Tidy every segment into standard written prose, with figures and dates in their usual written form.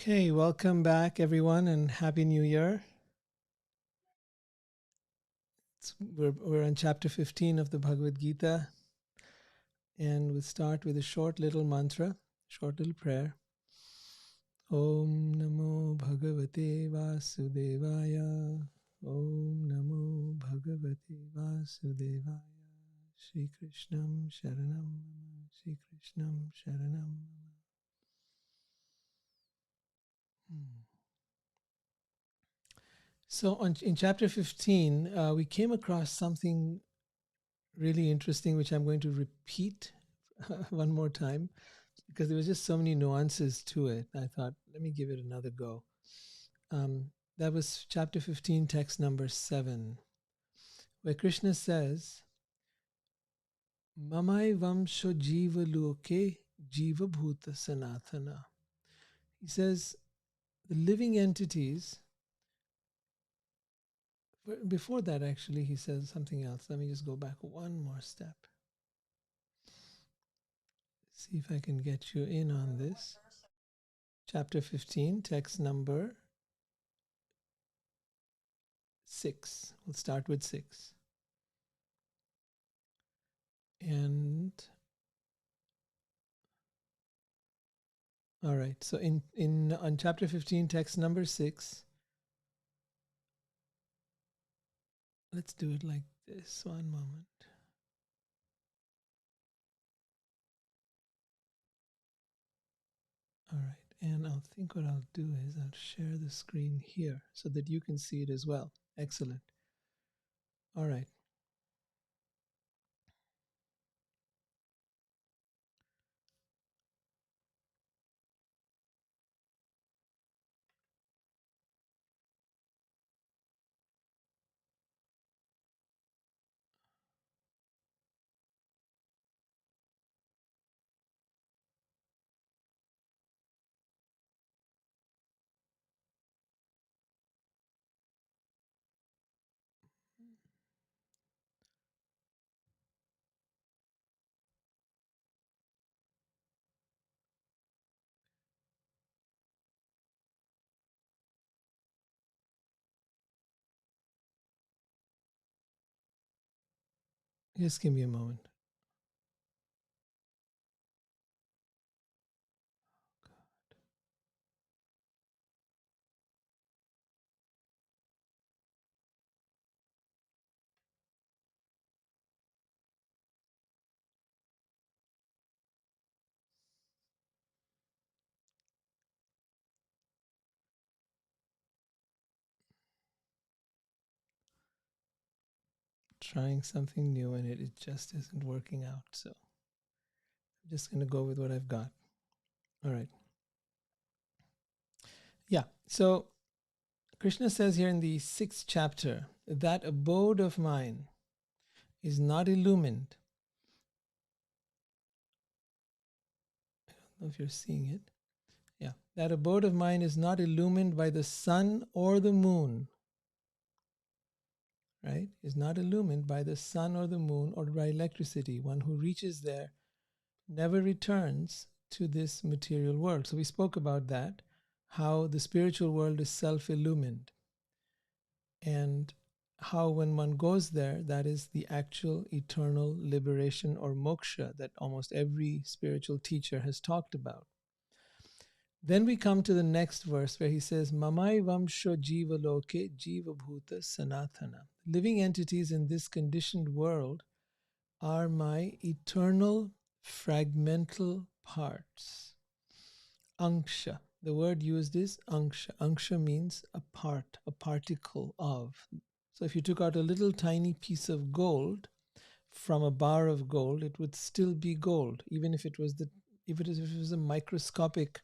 Okay, welcome back everyone and Happy New Year. We're on chapter 15 of the Bhagavad Gita, and we'll start with a short little mantra, short little prayer. Om Namo Bhagavate Vasudevaya. Om Namo Bhagavate Vasudevaya. Shri Krishnam Sharanam Mama. Shri Krishnam Sharanam Mama. So in chapter 15, we came across something really interesting, which I'm going to repeat one more time because there was just so many nuances to it. I thought, let me give it another go. That was chapter 15, text number 7, where Krishna says, Mamai vamsho jiva loke jiva bhuta sanatana. He says, the living entities, before that actually, he says something else. Let me just go back one more step. See if I can get you in on this. Chapter 15, text number 6. We'll start with 6. And all right, so on chapter 15, text number 6, let's do it like this. One moment. All right, and I'll think what I'll do is I'll share the screen here so that you can see it as well. Excellent. All right. Just give me a moment. Trying something new and it just isn't working out. So I'm just going to go with what I've got. All right. Yeah. So Krishna says here in the 6th chapter, that abode of mine is not illumined. I don't know if you're seeing it. Yeah. That abode of mine is not illumined by the sun or the moon. Right? Is not illumined by the sun or the moon or by electricity. One who reaches there never returns to this material world. So we spoke about that, how the spiritual world is self-illumined. And how when one goes there, that is the actual eternal liberation or moksha that almost every spiritual teacher has talked about. Then we come to the next verse where he says, Mamai vamsho jiva loke jiva bhuta sanatana. Living entities in this conditioned world are my eternal fragmental parts. Anksha. The word used is anksha. Anksha means a part, a particle of. So if you took out a little tiny piece of gold from a bar of gold, it would still be gold, even if it was a microscopic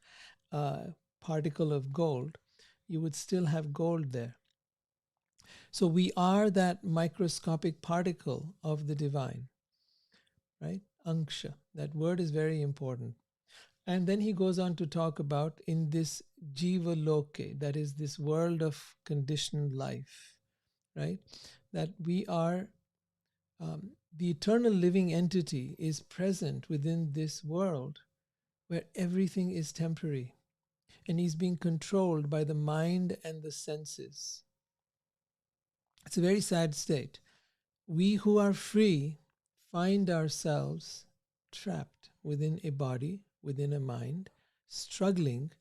particle of gold, you would still have gold there. So we are that microscopic particle of the divine, right? Anksha. That word is very important. And then he goes on to talk about in this jiva loke, that is this world of conditioned life, right? That we are, the eternal living entity is present within this world where everything is temporary. and he's being controlled by the mind and the senses. It's a very sad state. We who are free find ourselves trapped within a body, within a mind, struggling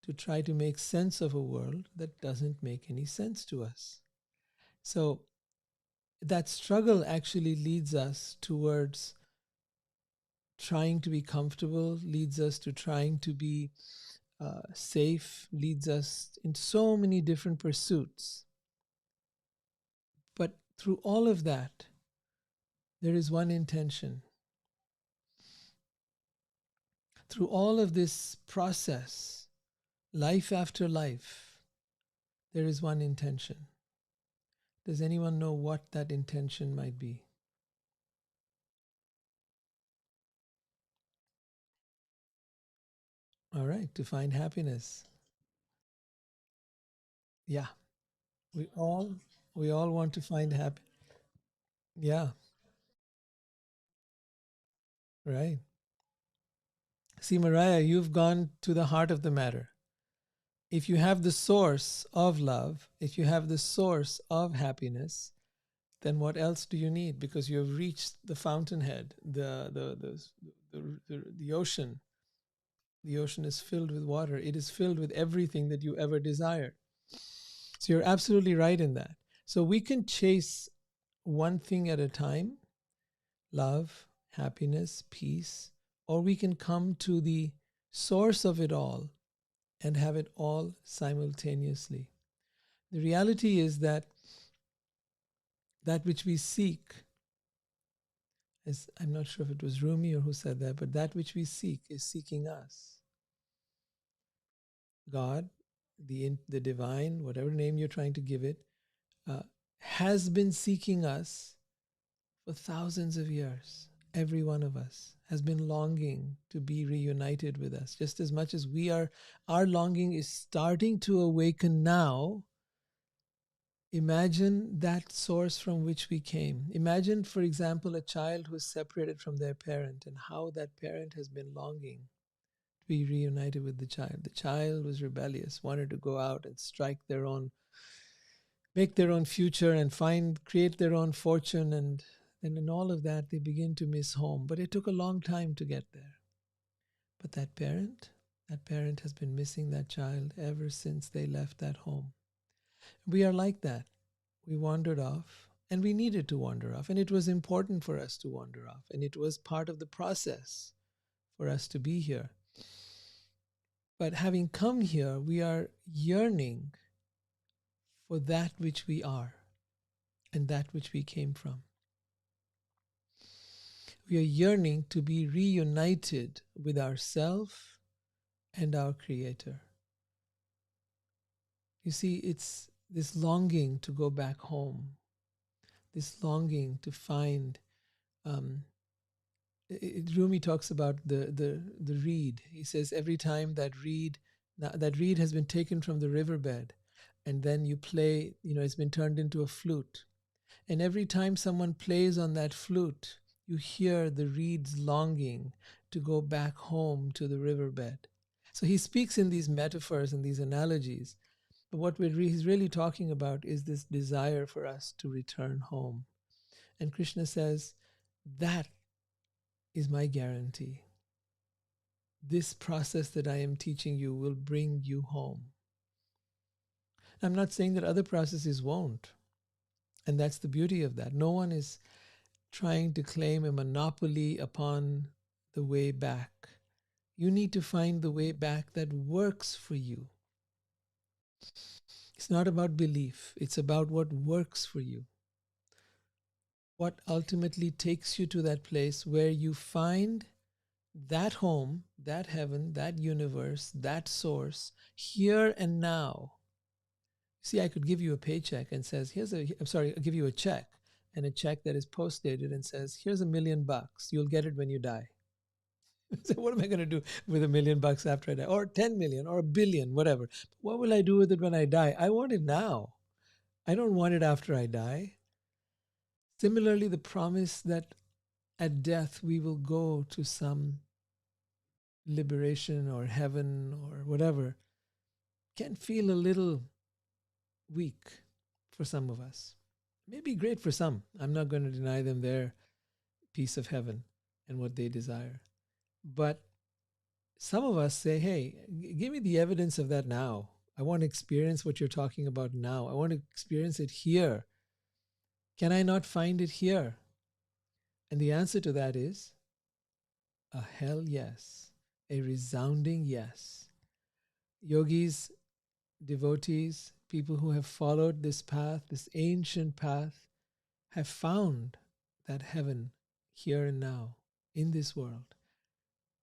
to try to make sense of a world that doesn't make any sense to us. So that struggle actually leads us towards trying to be comfortable, leads us to trying to be safe, leads us in so many different pursuits. But through all of that, there is one intention. Through all of this process, life after life, there is one intention. Does anyone know what that intention might be? All right, to find happiness. Yeah, we all want to find happy. Yeah, right. See, Mariah, you've gone to the heart of the matter. If you have the source of love, if you have the source of happiness, then what else do you need? Because you have reached the fountainhead, the ocean. The ocean is filled with water. It is filled with everything that you ever desired. So you're absolutely right in that. So we can chase one thing at a time, love, happiness, peace, or we can come to the source of it all and have it all simultaneously. The reality is that that which we seek, as I'm not sure if it was Rumi or who said that, but that which we seek is seeking us. God, the divine, whatever name you're trying to give it, has been seeking us for thousands of years. Every one of us has been longing to be reunited with us, just as much as we are. Our longing is starting to awaken now. Imagine that source from which we came. Imagine, for example, a child who is separated from their parent and how that parent has been longing to be reunited with the child. The child was rebellious, wanted to go out and strike their own, make their own future and create their own fortune. And in all of that, they begin to miss home. But it took a long time to get there. But that parent has been missing that child ever since they left that home. We are like that. We wandered off, and we needed to wander off, and it was important for us to wander off, and it was part of the process for us to be here. But having come here, we are yearning for that which we are and that which we came from. We are yearning to be reunited with ourself and our Creator. You see, it's this longing to go back home, this longing to find. Rumi talks about the reed. He says every time that reed has been taken from the riverbed, and then you play, it's been turned into a flute. And every time someone plays on that flute, you hear the reeds longing to go back home to the riverbed. So he speaks in these metaphors and these analogies. But what he's really talking about is this desire for us to return home. And Krishna says, that is my guarantee. This process that I am teaching you will bring you home. I'm not saying that other processes won't. And that's the beauty of that. No one is trying to claim a monopoly upon the way back. You need to find the way back that works for you. It's not about belief. It's about what works for you. What ultimately takes you to that place where you find that home, that heaven, that universe, that source, here and now. See, I could give you a paycheck and says, I'll give you a check, and a check that is post-dated and says, here's $1 million. You'll get it when you die. So what am I going to do with $1 million after I die? Or 10 million or 1 billion, whatever. What will I do with it when I die? I want it now. I don't want it after I die. Similarly, the promise that at death we will go to some liberation or heaven or whatever, can feel a little weak for some of us. Maybe great for some. I'm not going to deny them their piece of heaven and what they desire. But some of us say, hey, give me the evidence of that now. I want to experience what you're talking about now. I want to experience it here. Can I not find it here? And the answer to that is a hell yes, a resounding yes. Yogis, devotees, people who have followed this path, this ancient path, have found that heaven here and now in this world.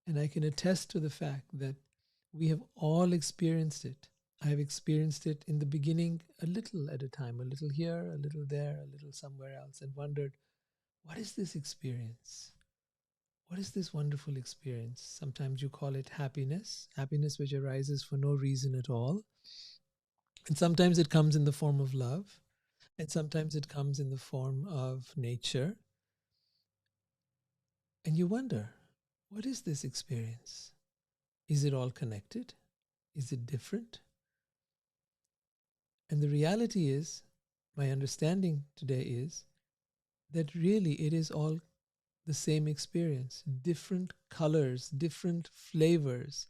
And I can attest to the fact that we have all experienced it. I have experienced it in the beginning, a little at a time, a little here, a little there, a little somewhere else, and wondered, what is this experience? What is this wonderful experience? Sometimes you call it happiness, happiness which arises for no reason at all. And sometimes it comes in the form of love, and sometimes it comes in the form of nature. And you wonder, what is this experience? Is it all connected? Is it different? And the reality is, my understanding today is that really it is all the same experience, different colors, different flavors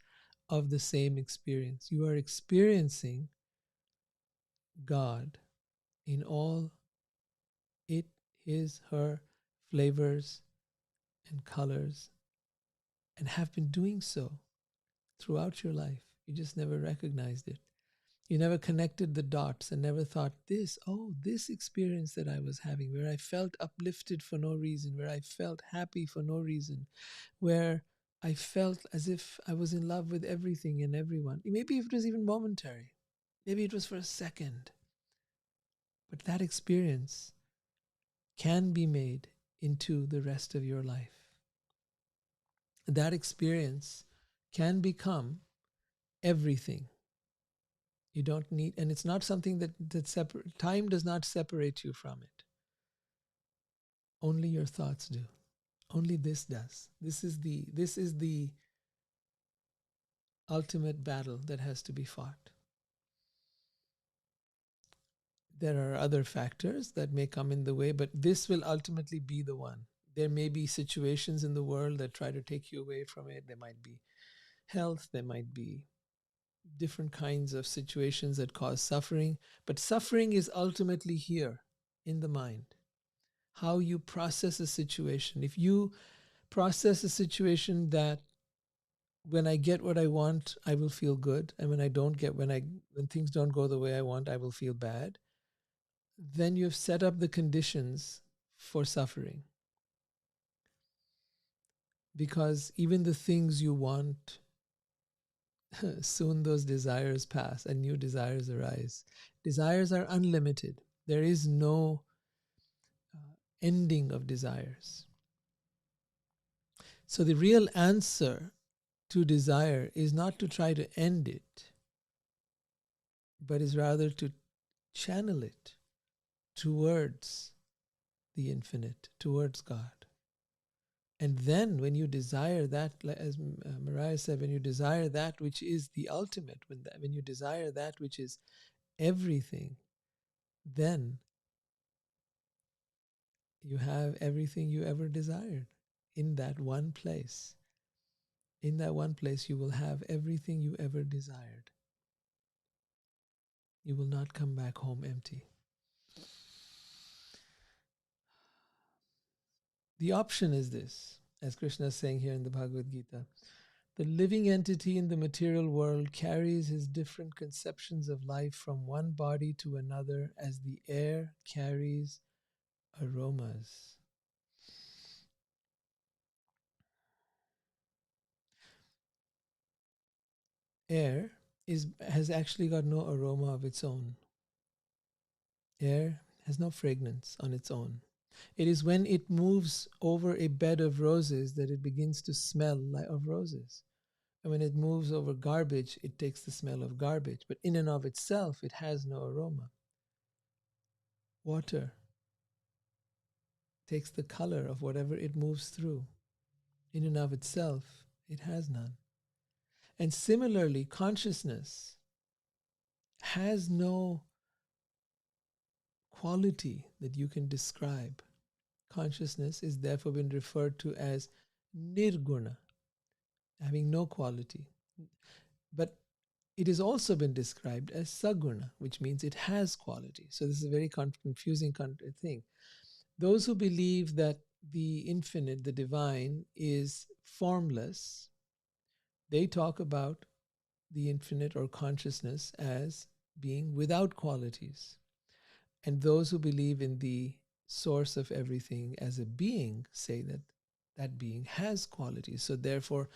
of the same experience. You are experiencing God in all it, his, her flavors and colors, and have been doing so throughout your life. You just never recognized it. You never connected the dots and never thought, this experience that I was having, where I felt uplifted for no reason, where I felt happy for no reason, where I felt as if I was in love with everything and everyone. Maybe it was even momentary. Maybe it was for a second. But that experience can be made into the rest of your life. That experience can become everything. You don't need, and it's not something that time does not separate you from it. Only your thoughts do. Only this does. This is the ultimate battle that has to be fought. There are other factors that may come in the way, but this will ultimately be the one. There may be situations in the world that try to take you away from it. There might be health, there might be different kinds of situations that cause suffering, but suffering is ultimately here in the mind. How you process a situation. If you process a situation that when I get what I want, I will feel good, and when things don't go the way I want, I will feel bad, then you've set up the conditions for suffering. Because even the things you want, soon those desires pass and new desires arise. Desires are unlimited. There is no ending of desires. So the real answer to desire is not to try to end it, but is rather to channel it towards the infinite, towards God. And then when you desire that, as Mariah said, when you desire that which is the ultimate, when you desire that which is everything, then you have everything you ever desired in that one place. In that one place, you will have everything you ever desired. You will not come back home empty. The option is this, as Krishna is saying here in the Bhagavad Gita. The living entity in the material world carries his different conceptions of life from one body to another as the air carries aromas. Air has actually got no aroma of its own. Air has no fragrance on its own. It is when it moves over a bed of roses that it begins to smell of roses. And when it moves over garbage, it takes the smell of garbage. But in and of itself, it has no aroma. Water takes the color of whatever it moves through. In and of itself, it has none. And similarly, consciousness has no quality that you can describe. Consciousness is therefore been referred to as nirguna, having no quality. But it has also been described as saguna, which means it has quality. So this is a very confusing thing. Those who believe that the infinite, the divine, is formless, they talk about the infinite or consciousness as being without qualities. And those who believe in the source of everything as a being say that that being has qualities. So therefore,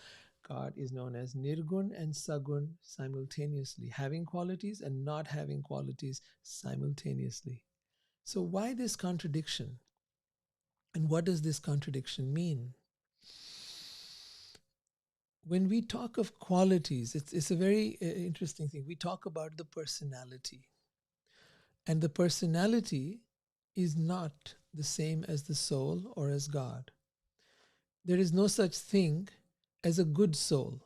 God is known as Nirgun and Sagun simultaneously, having qualities and not having qualities simultaneously. So why this contradiction? And what does this contradiction mean? When we talk of qualities, it's a very interesting thing. We talk about the personality. And the personality is not the same as the soul or as God. There is no such thing as a good soul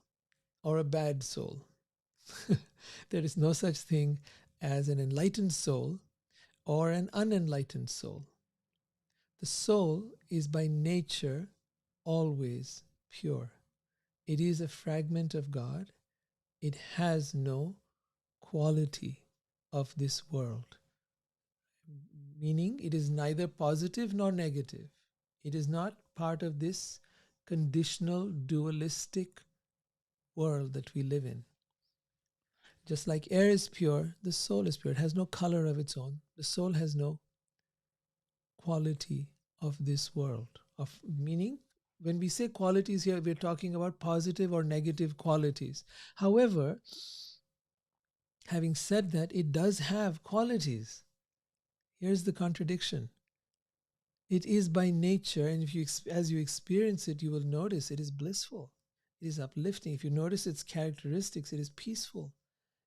or a bad soul. There is no such thing as an enlightened soul or an unenlightened soul. The soul is by nature always pure. It is a fragment of God. It has no quality of this world, meaning it is neither positive nor negative. It is not part of this conditional dualistic world that we live in. Just like air is pure, the soul is pure. It has no color of its own. The soul has no quality of this world. Of meaning, when we say qualities here, we're talking about positive or negative qualities. However, having said that, it does have qualities. Here's the contradiction. It is by nature, and if you, as you experience it, you will notice it is blissful. It is uplifting. If you notice its characteristics, it is peaceful.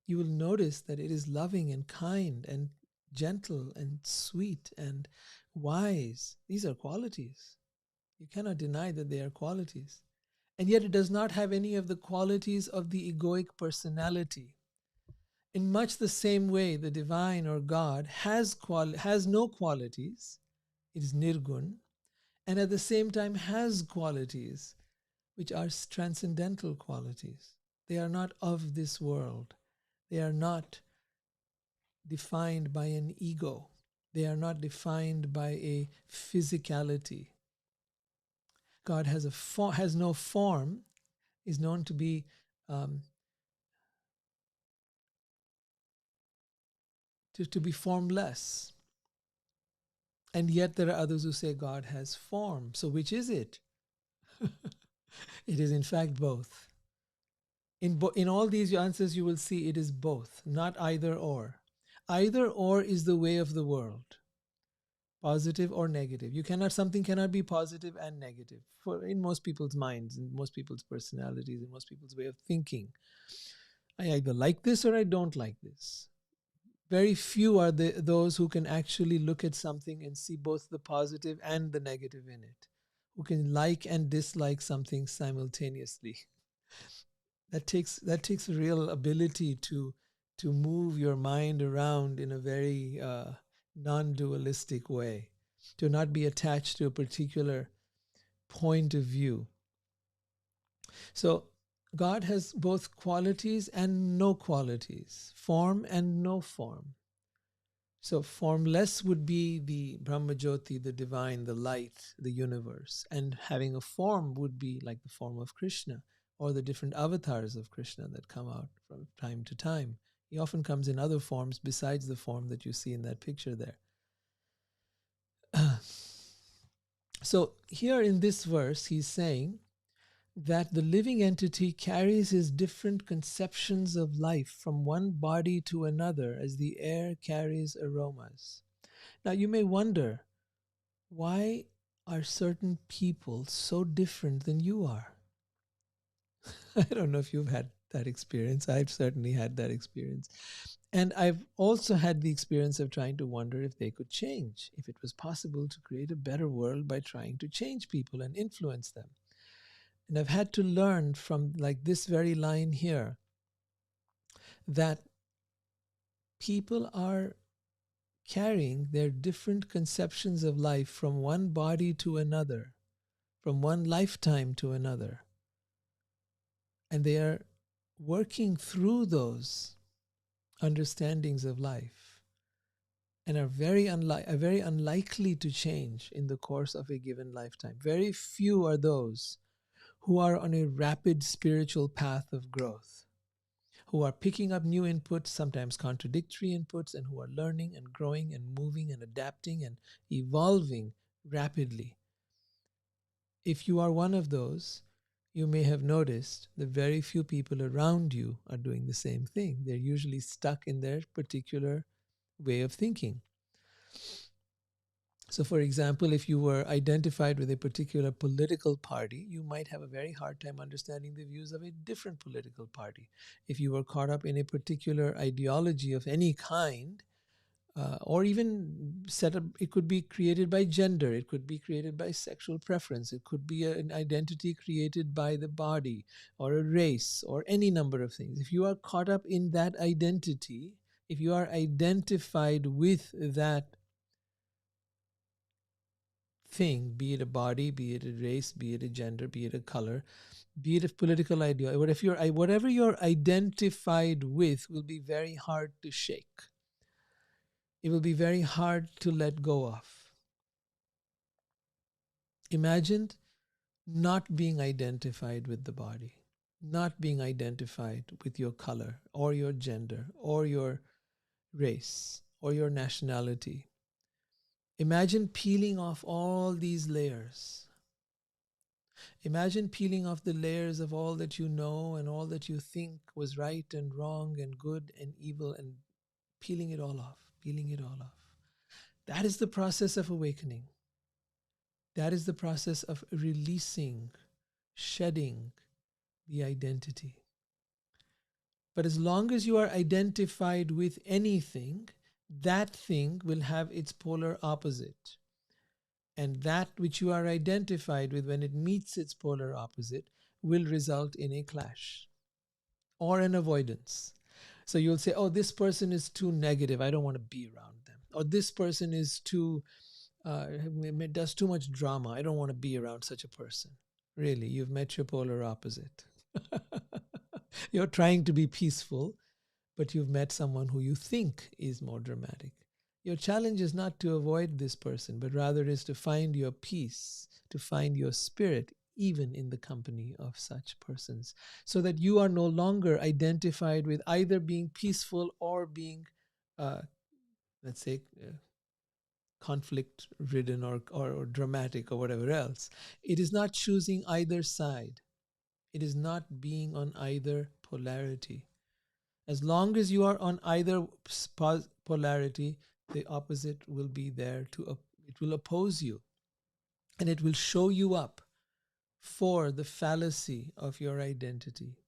You will notice that it is loving and kind and gentle and sweet and wise. These are qualities. You cannot deny that they are qualities. And yet it does not have any of the qualities of the egoic personality. In much the same way, the divine or God has no qualities. It is nirgun, and at the same time has qualities which are transcendental qualities. They are not of this world. They are not defined by an ego. They are not defined by a physicality. God has has no form, is known to be um, to be formless. And yet there are others who say God has form. So which is it? It is in fact both. In all these answers, you will see it is both, not either or. Either or is the way of the world, positive or negative. Something cannot be positive and negative in most people's minds, in most people's personalities, in most people's way of thinking. I either like this or I don't like this. Very few are those who can actually look at something and see both the positive and the negative in it, who can like and dislike something simultaneously. That takes a real ability to move your mind around in a very non-dualistic way, to not be attached to a particular point of view. So God has both qualities and no qualities, form and no form. So formless would be the Brahmajyoti, the divine, the light, the universe. And having a form would be like the form of Krishna or the different avatars of Krishna that come out from time to time. He often comes in other forms besides the form that you see in that picture there. So here in this verse, he's saying that the living entity carries his different conceptions of life from one body to another as the air carries aromas. Now you may wonder, why are certain people so different than you are? I don't know if you've had that experience. I've certainly had that experience. And I've also had the experience of trying to wonder if they could change, if it was possible to create a better world by trying to change people and influence them. And I've had to learn from like this very line here that people are carrying their different conceptions of life from one body to another, from one lifetime to another. And they are working through those understandings of life and are very unlikely to change in the course of a given lifetime. Very few are those who are on a rapid spiritual path of growth, who are picking up new inputs, sometimes contradictory inputs, and who are learning and growing and moving and adapting and evolving rapidly. If you are one of those, you may have noticed that very few people around you are doing the same thing. They're usually stuck in their particular way of thinking. So, for example, if you were identified with a particular political party, you might have a very hard time understanding the views of a different political party. If you were caught up in a particular ideology of any kind, or even set up, it could be created by gender, it could be created by sexual preference, it could be an identity created by the body or a race or any number of things. If you are caught up in that identity, if you are identified with that thing, be it a body, be it a race, be it a gender, be it a color, be it a political idea, whatever you're identified with will be very hard to shake. It will be very hard to let go of. Imagine not being identified with the body, not being identified with your color or your gender or your race or your nationality. Imagine peeling off all these layers. Imagine peeling off the layers of all that you know and all that you think was right and wrong and good and evil, and peeling it all off, peeling it all off. That is the process of awakening. That is the process of releasing, shedding the identity. But as long as you are identified with anything, that thing will have its polar opposite. And that which you are identified with, when it meets its polar opposite, will result in a clash or an avoidance. So you'll say, oh, this person is too negative, I don't want to be around them. Or this person is too, does too much drama, I don't want to be around such a person. Really, you've met your polar opposite. You're trying to be peaceful, but you've met someone who you think is more dramatic. Your challenge is not to avoid this person, but rather is to find your peace, to find your spirit, even in the company of such persons, so that you are no longer identified with either being peaceful or being, let's say, conflict ridden or dramatic or whatever else. It is not choosing either side. It is not being on either polarity. As long as you are on either polarity, the opposite will be there it will oppose you, and it will show you up for the fallacy of your identity.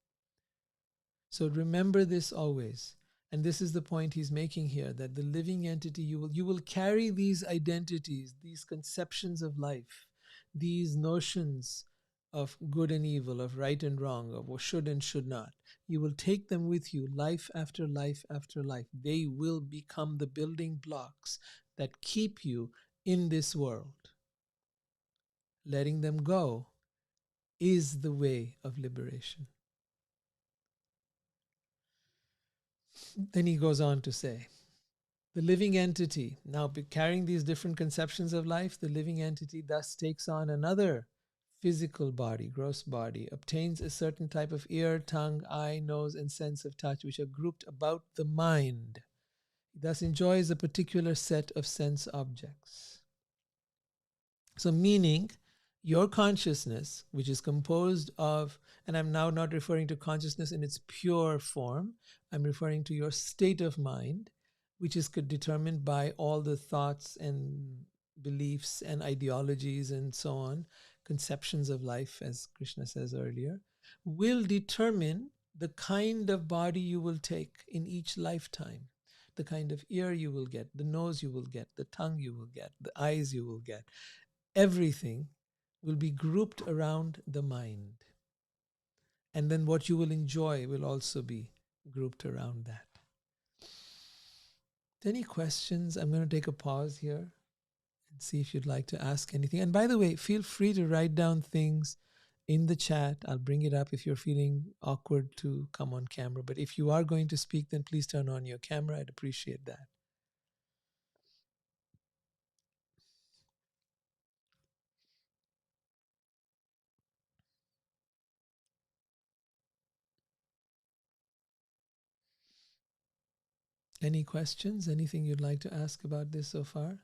So remember this always. And this is the point he's making here, that the living entity, you will carry these identities, these conceptions of life, these notions of good and evil, of right and wrong, of what should and should not. You will take them with you life after life after life. They will become the building blocks that keep you in this world. Letting them go is the way of liberation. Then he goes on to say, the living entity, now carrying these different conceptions of life, the living entity thus takes on another physical body, gross body, obtains a certain type of ear, tongue, eye, nose, and sense of touch, which are grouped about the mind. It thus enjoys a particular set of sense objects. So meaning, your consciousness, which is composed of, and I'm now not referring to consciousness in its pure form, I'm referring to your state of mind, which is determined by all the thoughts and beliefs and ideologies and so on, conceptions of life, as Krishna says earlier, will determine the kind of body you will take in each lifetime, the kind of ear you will get, the nose you will get, the tongue you will get, the eyes you will get. Everything will be grouped around the mind. And then what you will enjoy will also be grouped around that. Any questions? I'm going to take a pause here and see if you'd like to ask anything. And by the way, feel free to write down things in the chat. I'll bring it up if you're feeling awkward to come on camera. But if you are going to speak, then please turn on your camera. I'd appreciate that. Any questions? Anything you'd like to ask about this so far?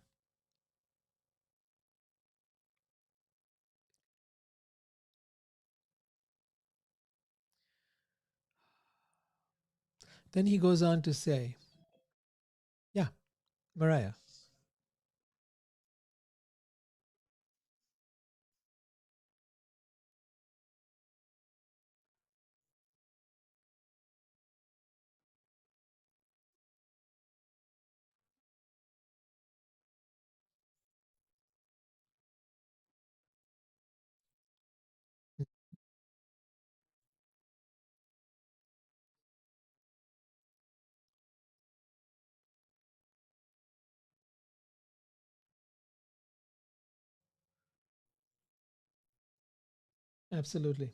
Then he goes on to say, yeah, Mariah. Absolutely.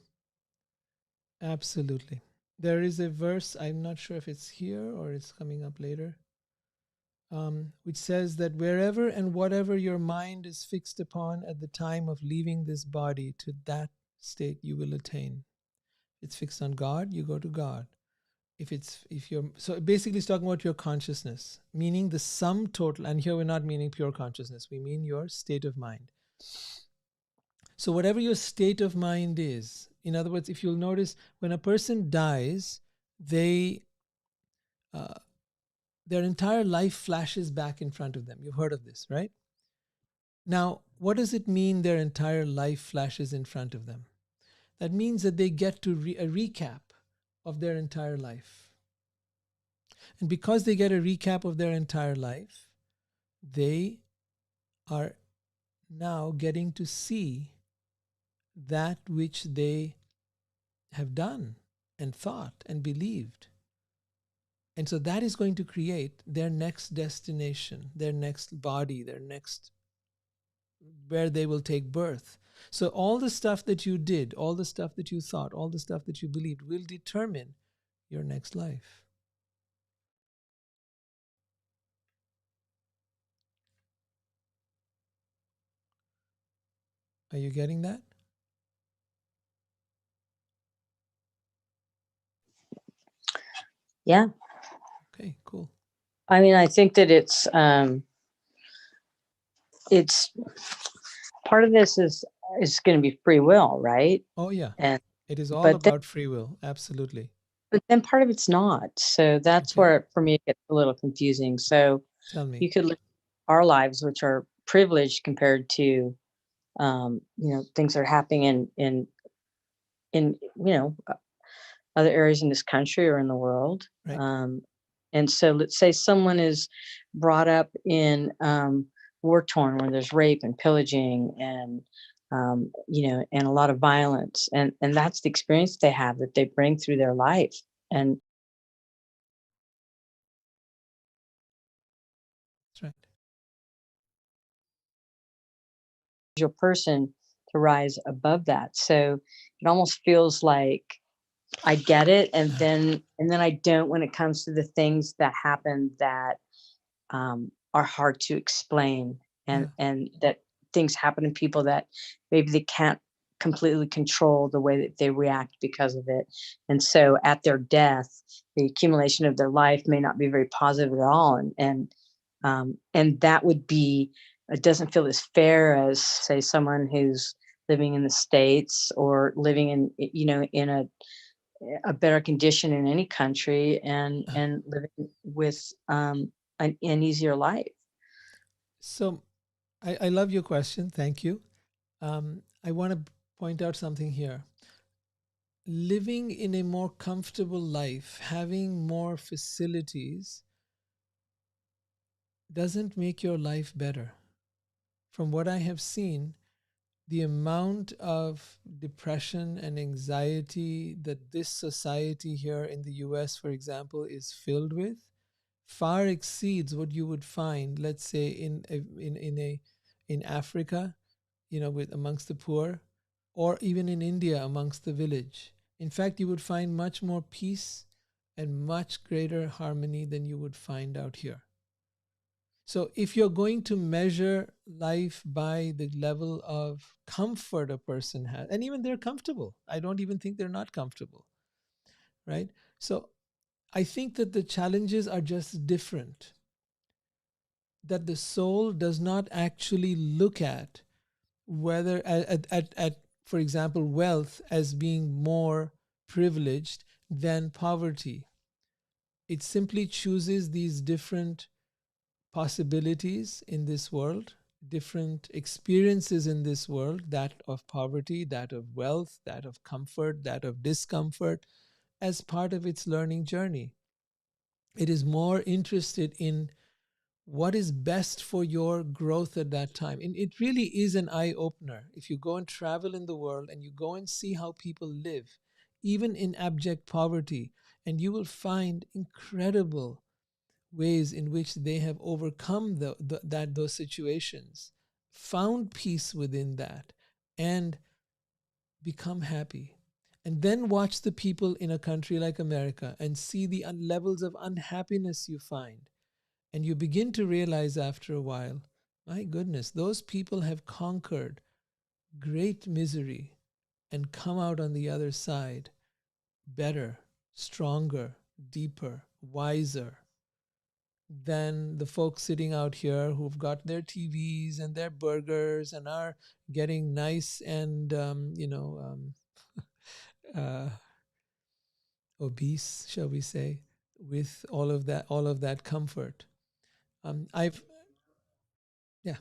Absolutely. There is a verse, I'm not sure if it's here or it's coming up later, which says that wherever and whatever your mind is fixed upon at the time of leaving this body, to that state you will attain. If it's fixed on God, you go to God. If you're, so basically it's talking about your consciousness, meaning the sum total, and here we're not meaning pure consciousness, we mean your state of mind. So whatever your state of mind is, in other words, if you'll notice, when a person dies, they uh, their entire life flashes back in front of them. You've heard of this, right? Now, what does it mean their entire life flashes in front of them? That means that they get to a recap of their entire life. And because they get a recap of their entire life, they are now getting to see that which they have done and thought and believed. And so that is going to create their next destination, their next body, their next, where they will take birth. So all the stuff that you did, all the stuff that you thought, all the stuff that you believed will determine your next life. Are you getting that? Yeah. Okay, cool. I mean, I think that it's part of this is going to be free will, right? Oh yeah. And It is all but then, about free will. Absolutely. but then part of it's not. So that's Okay. where for me it gets a little confusing. So Tell me. you could look at our lives, which are privileged compared to things that are happening in other areas in this country or in the world. Right. And so let's say someone is brought up in war torn where there's rape and pillaging and and a lot of violence, and that's the experience they have that they bring through their life. And That's right. your person to rise above that. So it almost feels like I get it, and then I don't when it comes to the things that happen that are hard to explain, Yeah. and that things happen to people that maybe they can't completely control the way that they react because of it. And so at their death, the accumulation of their life may not be very positive at all. And that would be, it doesn't feel as fair as say someone who's living in the States or living in a better condition in any country, and living with an easier life. So I love your question. Thank you. I want to point out something here. Living in a more comfortable life, having more facilities, doesn't make your life better. From what I have seen, the amount of depression and anxiety that this society here in the US, for example, is filled with far exceeds what you would find, let's say, in Africa, with amongst the poor, or even in India amongst the village. In fact, you would find much more peace and much greater harmony than you would find out here. So if you're going to measure life by the level of comfort a person has, and even they're comfortable, I don't even think they're not comfortable, right? So I think that the challenges are just different. That the soul does not actually look at whether, for example, wealth as being more privileged than poverty. It simply chooses these different possibilities in this world, different experiences in this world, that of poverty, that of wealth, that of comfort, that of discomfort, as part of its learning journey. It is more interested in what is best for your growth at that time. And it really is an eye opener. If you go and travel in the world and you go and see how people live, even in abject poverty, and you will find incredible ways in which they have overcome those situations, found peace within that, and become happy. And then watch the people in a country like America and see the levels of unhappiness you find. And you begin to realize after a while, my goodness, those people have conquered great misery and come out on the other side better, stronger, deeper, wiser than the folks sitting out here who've got their TVs and their burgers and are getting nice and, uh, obese, shall we say, with all of that comfort. I've, yeah,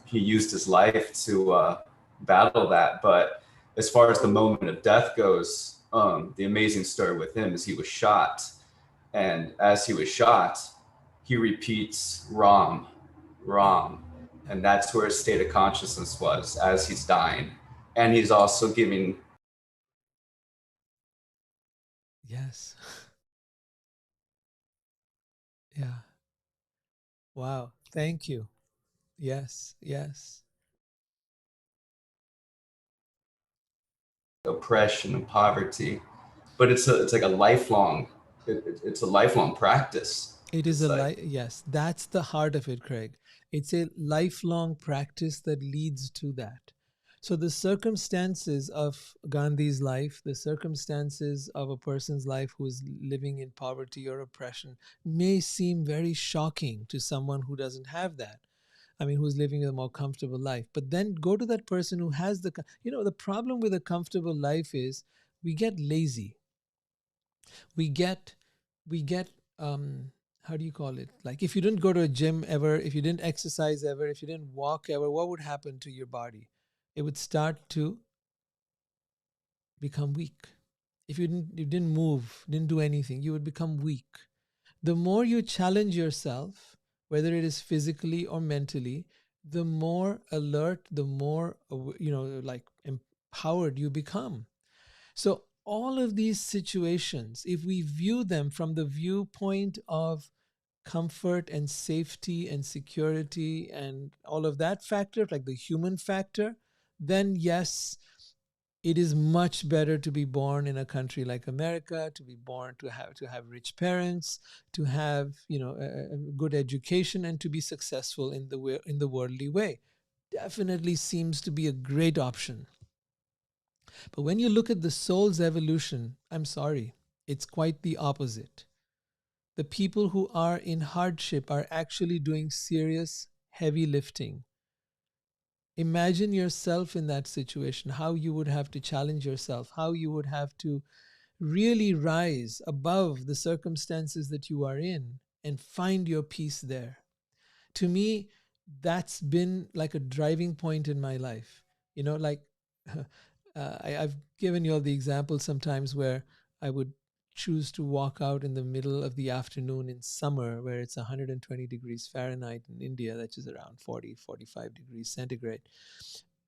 he used his life to battle that. But as far as the moment of death goes, the amazing story with him is he was shot. And as he was shot, he repeats Ram, Ram. And that's where his state of consciousness was as he's dying. And he's also giving. yes, yeah. Wow. Thank you. Yes, yes. Oppression and poverty, but it's like a lifelong, it's a lifelong practice. It is It's a like yes, that's the heart of it, Craig. It's a lifelong practice that leads to that. So the circumstances of Gandhi's life, the circumstances of a person's life who is living in poverty or oppression may seem very shocking to someone who doesn't have that. I mean, who's living a more comfortable life. But then go to that person who has the problem with a comfortable life is we get lazy. We get, we get, how do you call it? Like if you didn't go to a gym ever, if you didn't exercise ever, if you didn't walk ever, what would happen to your body? It would start to become weak. If you didn't move, didn't do anything, you would become weak. The more you challenge yourself, whether it is physically or mentally, the more alert, the more like empowered you become. So all of these situations, if we view them from the viewpoint of comfort and safety and security and all of that factor, like the human factor, then yes, it is much better to be born in a country like America, to be born to have rich parents, to have a good education, and to be successful in the worldly way. Definitely seems to be a great option. But when you look at the soul's evolution, I'm sorry, it's quite the opposite. The people who are in hardship are actually doing serious, heavy lifting. Imagine yourself in that situation, how you would have to challenge yourself, how you would have to really rise above the circumstances that you are in and find your peace there. To me, that's been like a driving point in my life. Like I've given you all the example sometimes where I would choose to walk out in the middle of the afternoon in summer where it's 120 degrees Fahrenheit in India, that is around 40, 45 degrees centigrade,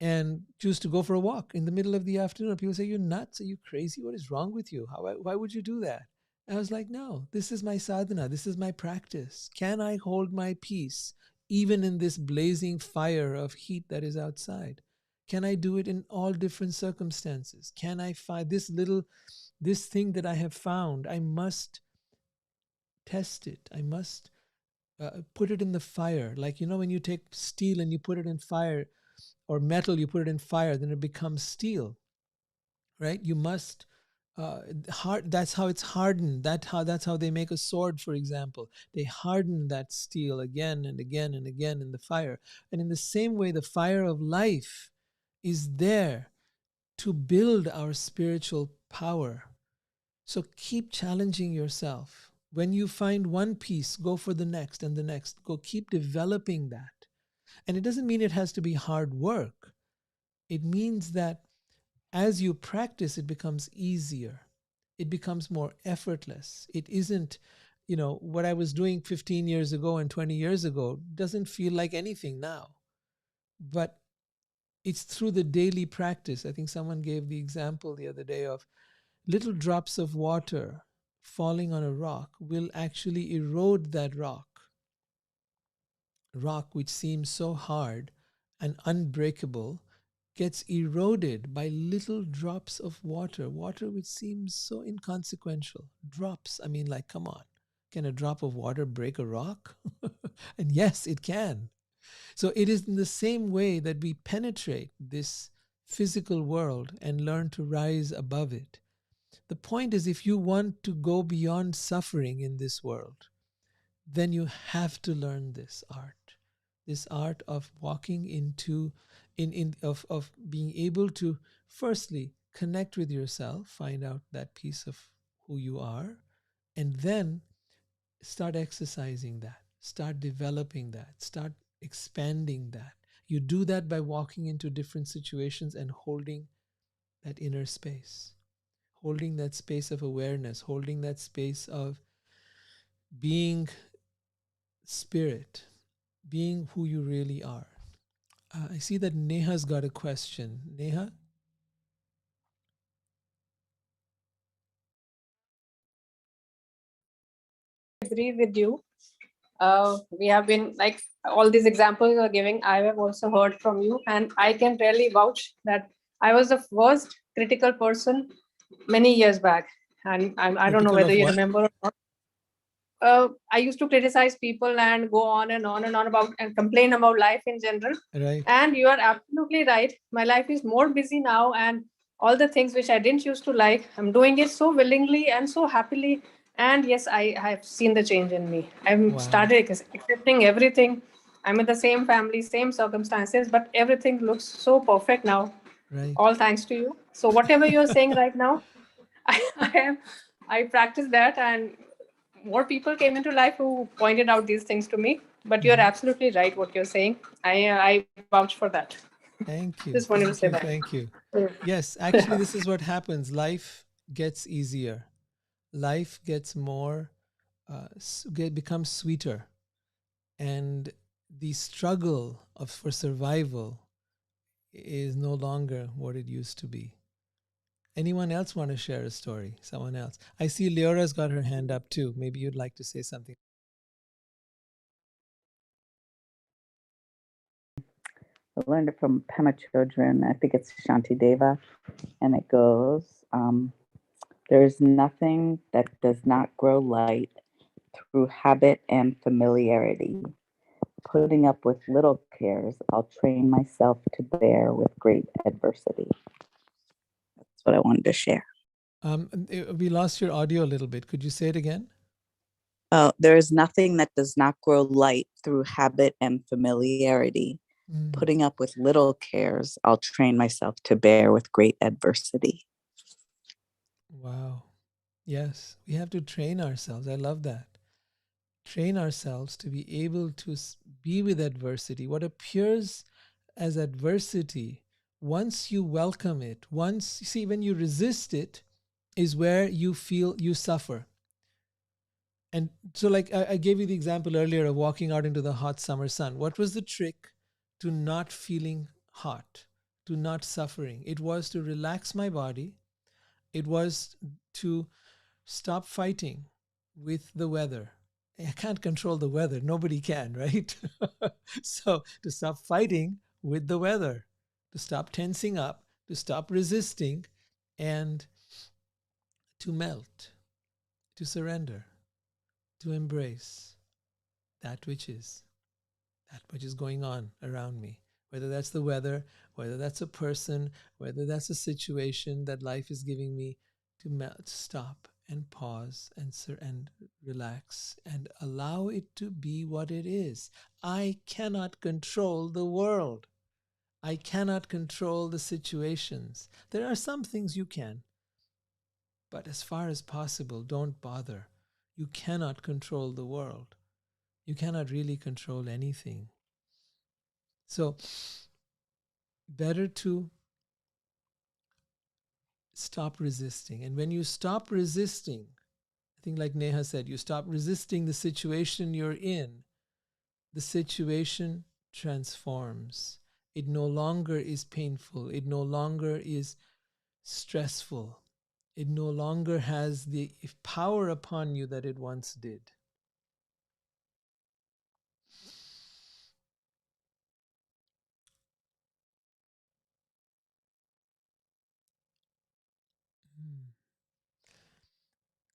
and choose to go for a walk in the middle of the afternoon. People say, "You're nuts. Are you crazy? What is wrong with you? Why would you do that?" I was like, no, this is my sadhana. This is my practice. Can I hold my peace even in this blazing fire of heat that is outside? Can I do it in all different circumstances? Can I find this thing that I have found? I must test it. I must put it in the fire. Like, when you take steel and you put it in fire, or metal, you put it in fire, then it becomes steel, right? You must that's how it's hardened. That's how they make a sword, for example. They harden that steel again and again and again in the fire. And in the same way, the fire of life is there to build our spiritual power. So keep challenging yourself. When you find one piece, go for the next and the next. Go keep developing that. And it doesn't mean it has to be hard work. It means that as you practice, it becomes easier. It becomes more effortless. It isn't, what I was doing 15 years ago and 20 years ago doesn't feel like anything now. But it's through the daily practice. I think someone gave the example the other day of little drops of water falling on a rock will actually erode that rock which seems so hard and unbreakable, gets eroded by little drops of water which seems so inconsequential. Drops, I mean, like, come on. Can a drop of water break a rock? And yes, it can. So it is in the same way that we penetrate this physical world and learn to rise above it. The point is, if you want to go beyond suffering in this world, then you have to learn this art of walking into of being able to firstly connect with yourself, find out that piece of who you are, and then start exercising that, start developing that, start expanding that. You do that by walking into different situations and holding that inner space, holding that space of awareness, holding that space of being spirit, being who you really are. I see that Neha's got a question. Neha? Agree with you. We have been like all these examples you're giving, I have also heard from you, and I can really vouch that I was the worst critical person many years back. And I don't know Critical whether of you what? remember or not. I used to criticize people and go on and on and on about and complain about life in general. Right. And you are absolutely right. My life is more busy now, and all the things which I didn't used to like, I'm doing it so willingly and so happily. And yes, I have seen the change in me. I've Wow. started accepting everything. I'm in the same family, same circumstances, but everything looks so perfect now. Right. All thanks to you. So whatever you're saying right now, I practice that, and more people came into life who pointed out these things to me. But you're absolutely right what you're saying. I vouch for that. Thank you. Just wanted to Thank say you. that. Thank you. Yeah. Yes, actually, this is what happens. Life gets easier. Life gets more, becomes sweeter. And the struggle for survival is no longer what it used to be. Anyone else want to share a story? Someone else? I see Leora's got her hand up too. Maybe you'd like to say something. I learned it from Pema Chodron. I think it's Shanti Deva. And it goes, there is nothing that does not grow light through habit and familiarity. Putting up with little cares, I'll train myself to bear with great adversity. That's what I wanted to share. We lost your audio a little bit. Could you say it again? There is nothing that does not grow light through habit and familiarity. Putting up with little cares, I'll train myself to bear with great adversity. Wow. Yes, we have to train ourselves. I love that. Train ourselves to be able to be with adversity. What appears as adversity, once you welcome it, once you see, when you resist it, is where you feel you suffer. And so, like I gave you the example earlier of walking out into the hot summer sun. What was the trick to not feeling hot, to not suffering? It was to relax my body. It was to stop fighting with the weather. I can't control the weather. Nobody can, right? So to stop fighting with the weather, to stop tensing up, to stop resisting, and to melt, to surrender, to embrace that which is going on around me, whether that's the weather, whether that's a person, whether that's a situation that life is giving me, to melt, stop and pause and relax and allow it to be what it is. I cannot control the world. I cannot control the situations. There are some things you can, but as far as possible, don't bother. You cannot control the world. You cannot really control anything. So, better to stop resisting. And when you stop resisting, I think like Neha said, you stop resisting the situation you're in, the situation transforms. It no longer is painful. It no longer is stressful. It no longer has the power upon you that it once did.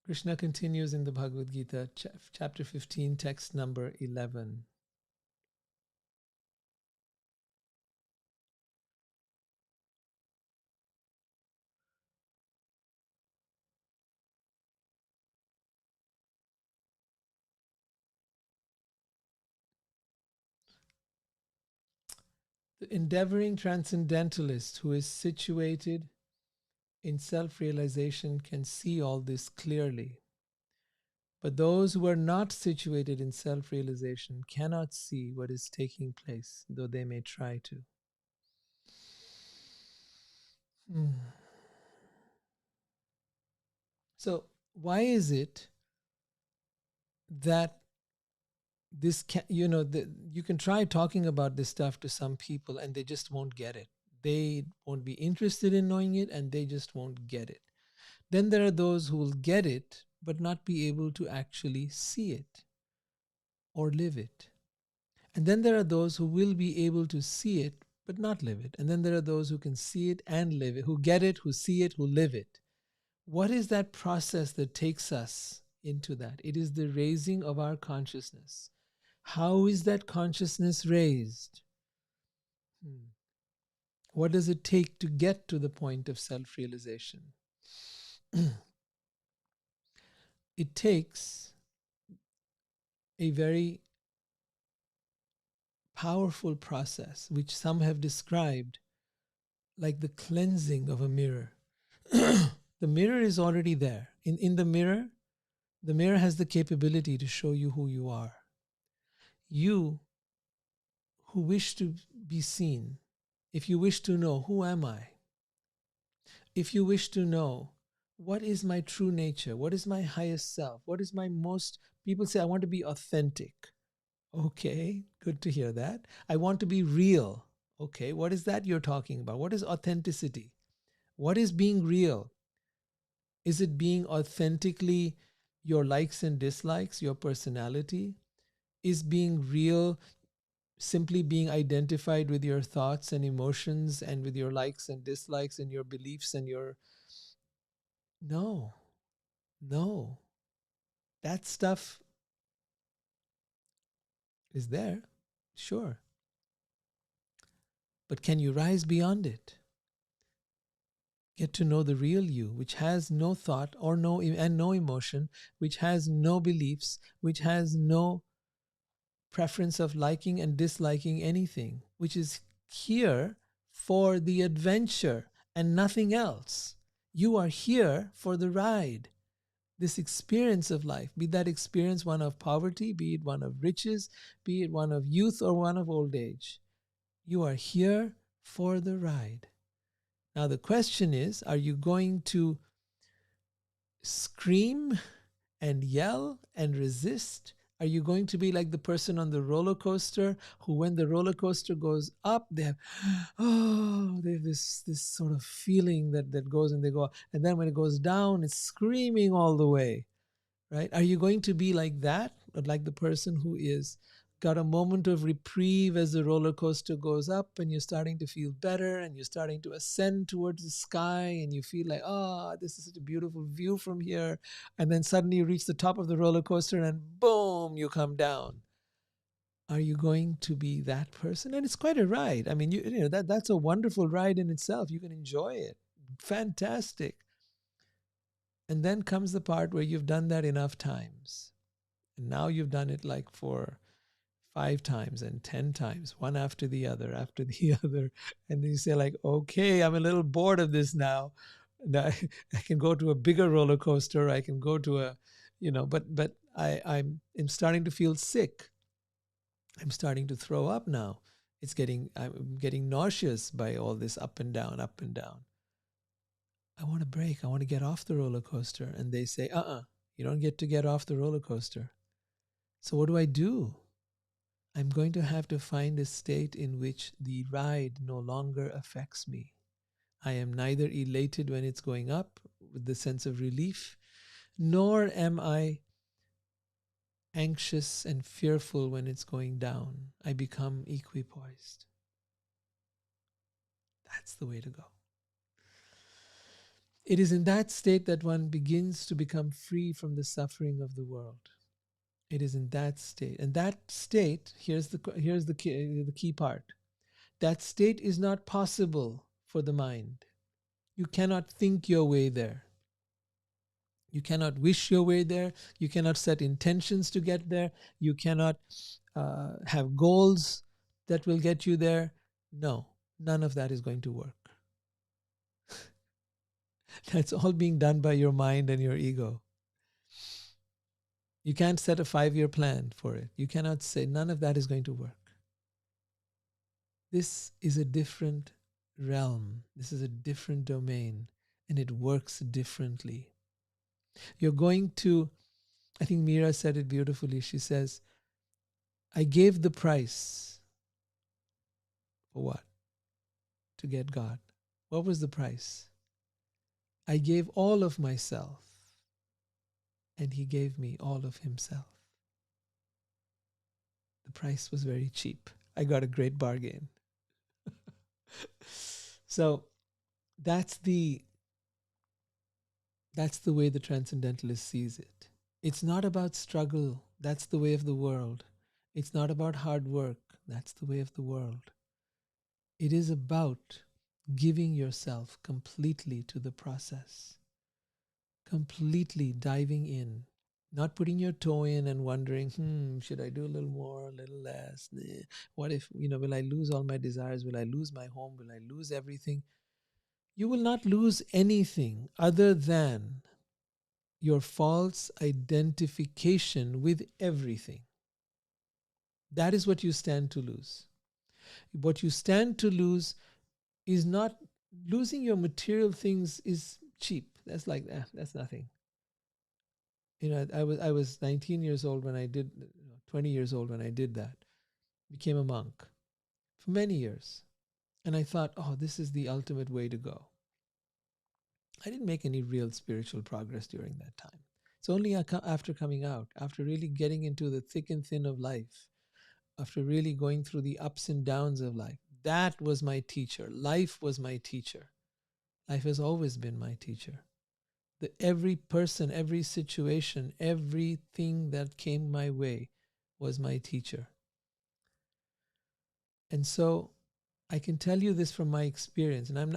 Krishna continues in the Bhagavad Gita, chapter 15, text number 11. The endeavoring transcendentalist who is situated in self-realization can see all this clearly. But those who are not situated in self-realization cannot see what is taking place, though they may try to. So, why is it that this can, you can try talking about this stuff to some people and they just won't get it. They won't be interested in knowing it and they just won't get it. Then there are those who will get it but not be able to actually see it or live it. And then there are those who will be able to see it but not live it. And then there are those who can see it and live it, who get it, who see it, who live it. What is that process that takes us into that? It is the raising of our consciousness. How is that consciousness raised? What does it take to get to the point of self-realization? It takes a very powerful process, which some have described like the cleansing of a mirror. The mirror is already there. In the mirror has the capability to show you who you are. You who wish to be seen, if you wish to know, who am I? If you wish to know, what is my true nature? What is my highest self? What is my most, people say, I want to be authentic. Okay, good to hear that. I want to be real. Okay, what is that you're talking about? What is authenticity? What is being real? Is it being authentically your likes and dislikes, your personality? Is being real simply being identified with your thoughts and emotions and with your likes and dislikes and your beliefs and your... No. That stuff is there, sure. But can you rise beyond it? Get to know the real you, which has no thought or no emotion, which has no beliefs, which has no preference of liking and disliking anything, which is here for the adventure and nothing else. You are here for the ride. This experience of life, be that experience one of poverty, be it one of riches, be it one of youth or one of old age. You are here for the ride. Now the question is, are you going to scream and yell and resist? Are you going to be like the person on the roller coaster who, when the roller coaster goes up, they have, they have this sort of feeling that goes and they go, and then when it goes down, it's screaming all the way, right? Are you going to be like that, or like the person who is got a moment of reprieve as the roller coaster goes up and you're starting to feel better and you're starting to ascend towards the sky and you feel like, this is such a beautiful view from here. And then suddenly you reach the top of the roller coaster and boom, you come down. Are you going to be that person? And it's quite a ride. I mean, you know that's a wonderful ride in itself. You can enjoy it. Fantastic. And then comes the part where you've done that enough times. And now you've done it like for 5 times and 10 times, one after the other, after the other. And then you say like, okay, I'm a little bored of this now. I can go to a bigger roller coaster. I can go to a, but I'm starting to feel sick. I'm starting to throw up now. I'm getting nauseous by all this up and down, up and down. I want a break. I want to get off the roller coaster. And they say, you don't get off the roller coaster. So what do? I'm going to have to find a state in which the ride no longer affects me. I am neither elated when it's going up with the sense of relief, nor am I anxious and fearful when it's going down. I become equipoised. That's the way to go. It is in that state that one begins to become free from the suffering of the world. It is in that state. And that state, here's the key part. That state is not possible for the mind. You cannot think your way there. You cannot wish your way there. You cannot set intentions to get there. You cannot have goals that will get you there. No, none of that is going to work. That's all being done by your mind and your ego. You can't set a 5-year plan for it. You cannot say, none of that is going to work. This is a different realm. This is a different domain, and it works differently. You're going to, I think Mira said it beautifully. She says, I gave the price for what? To get God. What was the price? I gave all of myself, and He gave me all of Himself. The price was very cheap. I got a great bargain. So that's the way the transcendentalist sees it. It's not about struggle. That's the way of the world. It's not about hard work. That's the way of the world. It is about giving yourself completely to the process. Completely diving in. Not putting your toe in and wondering, should I do a little more, a little less? What if, will I lose all my desires? Will I lose my home? Will I lose everything? You will not lose anything other than your false identification with everything. That is what you stand to lose. What you stand to lose is not losing your material things is cheap. That's like, that's nothing. I was 19 years old when I did, 20 years old when I did that. Became a monk for many years. And I thought, this is the ultimate way to go. I didn't make any real spiritual progress during that time. It's only after coming out, after really getting into the thick and thin of life, after really going through the ups and downs of life. That was my teacher. Life was my teacher. Life has always been my teacher. Every person, every situation, everything that came my way was my teacher. And so I can tell you this from my experience. And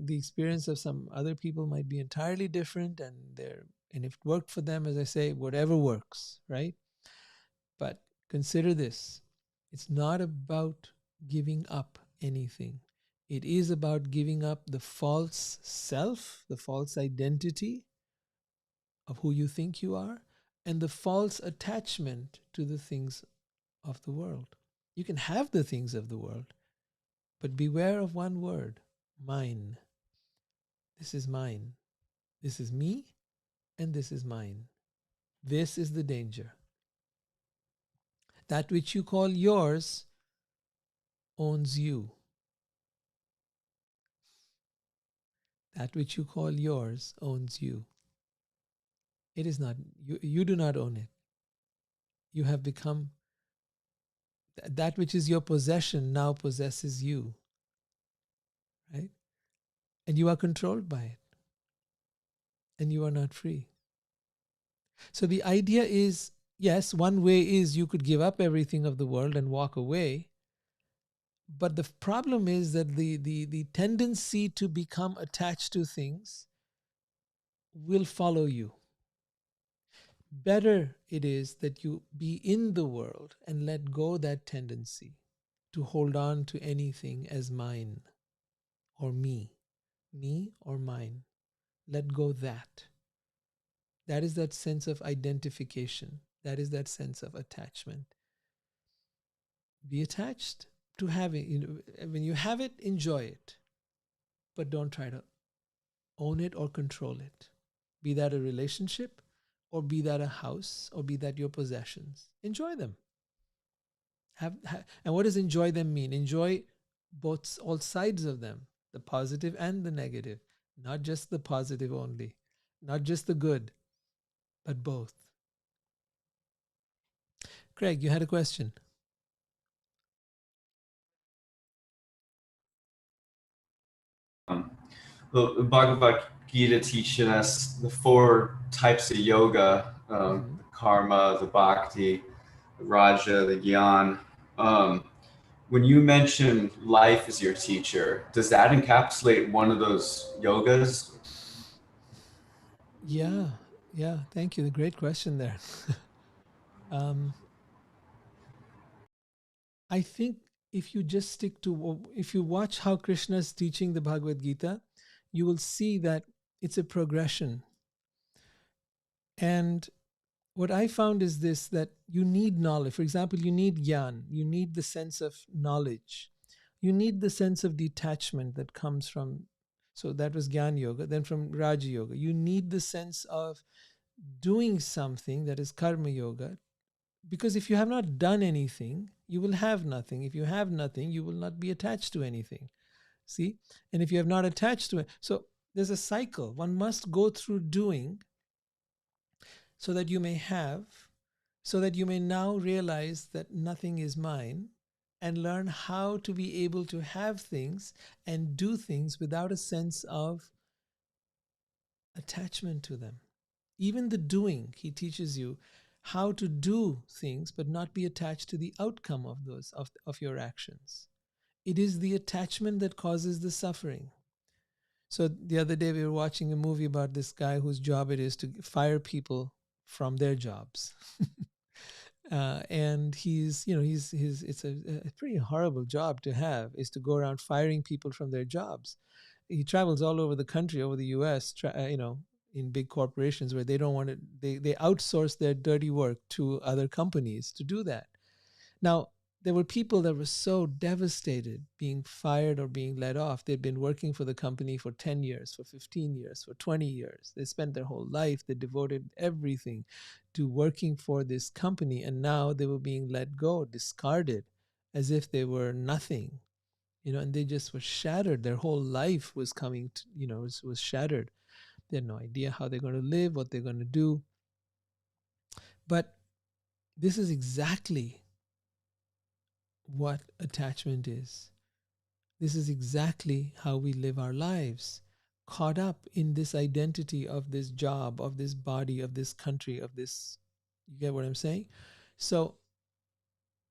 the experience of some other people might be entirely different, and if it worked for them, as I say, whatever works, right? But consider this. It's not about giving up anything. It is about giving up the false self, the false identity of who you think you are, and the false attachment to the things of the world. You can have the things of the world, but beware of one word, mine. This is mine. This is me, and this is mine. This is the danger. That which you call yours owns you. That which you call yours owns you. It is not, you do not own it. You have become, that which is your possession now possesses you, right? And you are controlled by it. And you are not free. So the idea is, yes, one way is you could give up everything of the world and walk away. But the problem is that the tendency to become attached to things will follow you. Better it is that you be in the world and let go that tendency to hold on to anything as mine or me or mine. Let go that. That is that sense of identification. That is that sense of attachment. Be attached to having, when you have it, enjoy it, but don't try to own it or control it. Be that a relationship, or be that a house, or be that your possessions. Enjoy them. And what does enjoy them mean? Enjoy both, all sides of them, the positive and the negative, not just the positive only, not just the good, but both. Craig, you had a question. The Bhagavad Gita teaching us the 4 types of yoga, the karma, the bhakti, the raja, the gyan. When you mention life as your teacher, does that encapsulate one of those yogas? Yeah, thank you. Great question there. I think if you just stick to, if you watch how Krishna is teaching the Bhagavad Gita, you will see that it's a progression. And what I found is this, that you need knowledge. For example, you need gyan, you need the sense of knowledge. You need the sense of detachment that comes from, so that was Gyan Yoga. Then from Raja Yoga, you need the sense of doing something, that is Karma Yoga. Because if you have not done anything, you will have nothing. If you have nothing, you will not be attached to anything. See? And if you have not attached to it, so there's a cycle. One must go through doing so that you may have, so that you may now realize that nothing is mine, and learn how to be able to have things and do things without a sense of attachment to them. Even the doing, he teaches you how to do things but not be attached to the outcome of those of your actions. It is the attachment that causes the suffering. So the other day we were watching a movie about this guy whose job it is to fire people from their jobs. And it's a pretty horrible job to have, is to go around firing people from their jobs. He travels all over the country, over the US, in big corporations where they don't want to, they outsource their dirty work to other companies to do that. Now, there were people that were so devastated being fired or being let off. They'd been working for the company for 10 years, for 15 years, for 20 years. They spent their whole life, they devoted everything to working for this company, and now they were being let go, discarded, as if they were nothing. And they just were shattered. Their whole life was coming to, was shattered. They had no idea how they're going to live, what they're going to do. But this is exactly what attachment is. This is exactly how we live our lives, caught up in this identity of this job, of this body, of this country, of this. You get what I'm saying? So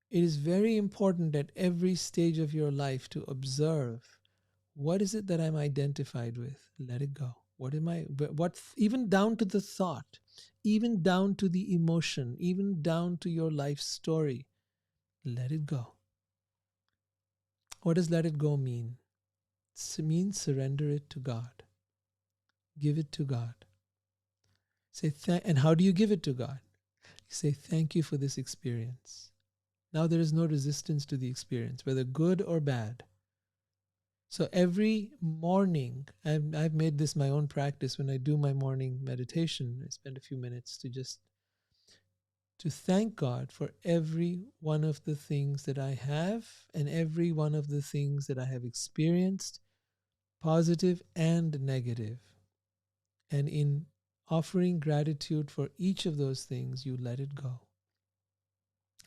it is very important at every stage of your life to observe, what is it that I'm identified with? Let it go. Even down to the thought, even down to the emotion, even down to your life story, let it go. What does let it go mean? It means surrender it to God. Give it to God. Say and how do you give it to God? You say, thank you for this experience. Now there is no resistance to the experience, whether good or bad. So every morning, I've made this my own practice. When I do my morning meditation, I spend a few minutes to thank God for every one of the things that I have and every one of the things that I have experienced, positive and negative. And in offering gratitude for each of those things, you let it go.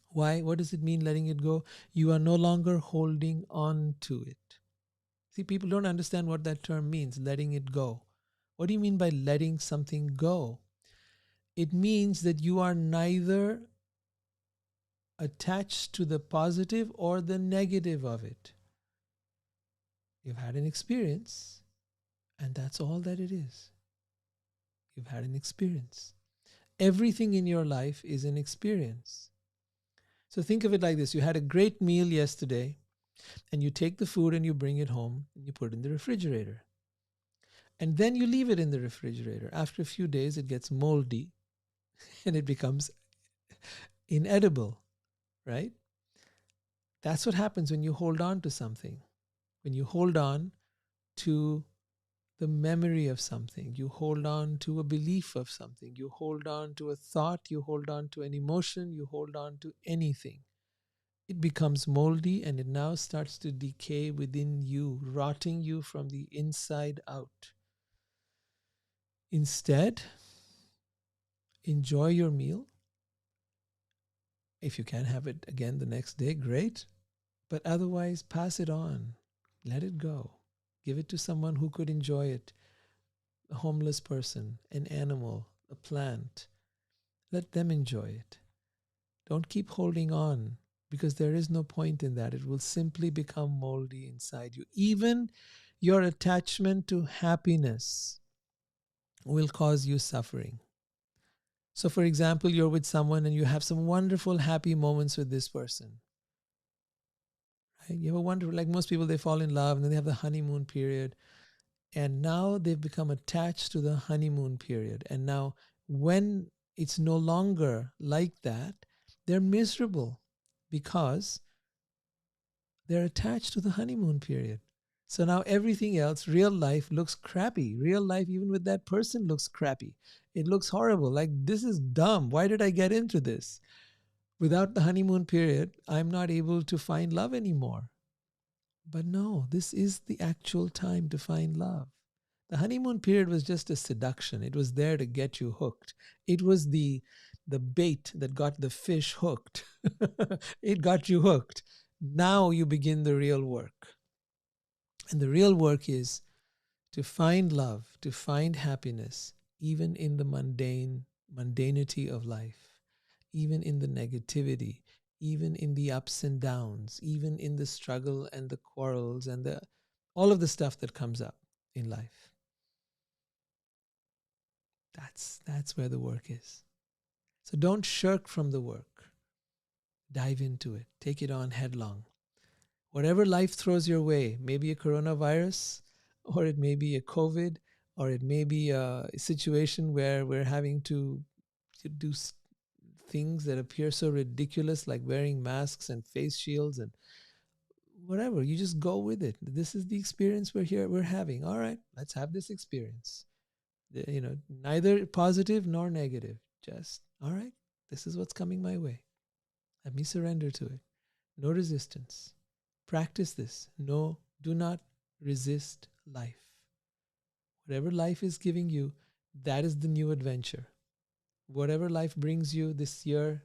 Why? What does it mean, letting it go? You are no longer holding on to it. See, people don't understand what that term means, letting it go. What do you mean by letting something go? It means that you are neither attached to the positive or the negative of it. You've had an experience, and that's all that it is. You've had an experience. Everything in your life is an experience. So think of it like this. You had a great meal yesterday, and you take the food and you bring it home and you put it in the refrigerator. And then you leave it in the refrigerator. After a few days, it gets moldy and it becomes inedible, right? That's what happens when you hold on to something. When you hold on to the memory of something, you hold on to a belief of something, you hold on to a thought, you hold on to an emotion, you hold on to anything. It becomes moldy and it now starts to decay within you, rotting you from the inside out. Instead, enjoy your meal. If you can have it again the next day, great. But otherwise, pass it on. Let it go. Give it to someone who could enjoy it. A homeless person, an animal, a plant. Let them enjoy it. Don't keep holding on, because there is no point in that. It will simply become moldy inside you. Even your attachment to happiness will cause you suffering. So, for example, you're with someone and you have some wonderful, happy moments with this person. Right? You have a wonderful, like most people, they fall in love and then they have the honeymoon period. And now they've become attached to the honeymoon period. And now, when it's no longer like that, they're miserable because they're attached to the honeymoon period. So now everything else, real life, looks crappy. Real life, even with that person, looks crappy. It looks horrible. Like, this is dumb. Why did I get into this? Without the honeymoon period, I'm not able to find love anymore. But no, this is the actual time to find love. The honeymoon period was just a seduction. It was there to get you hooked. It was the bait that got the fish hooked. It got you hooked. Now you begin the real work. And the real work is to find love, to find happiness, even in the mundanity of life, even in the negativity, even in the ups and downs, even in the struggle and the quarrels and all of the stuff that comes up in life. That's where the work is. So don't shirk from the work. Dive into it. Take it on headlong. Whatever life throws your way, maybe a coronavirus, or it may be a COVID, or it may be a situation where we're having to do things that appear so ridiculous, like wearing masks and face shields and whatever. You just go with it. This is the experience we're having. All right, let's have this experience. Neither positive nor negative. Just, all right, this is what's coming my way. Let me surrender to it. No resistance. Practice this. No, do not resist life. Whatever life is giving you, that is the new adventure. Whatever life brings you this year,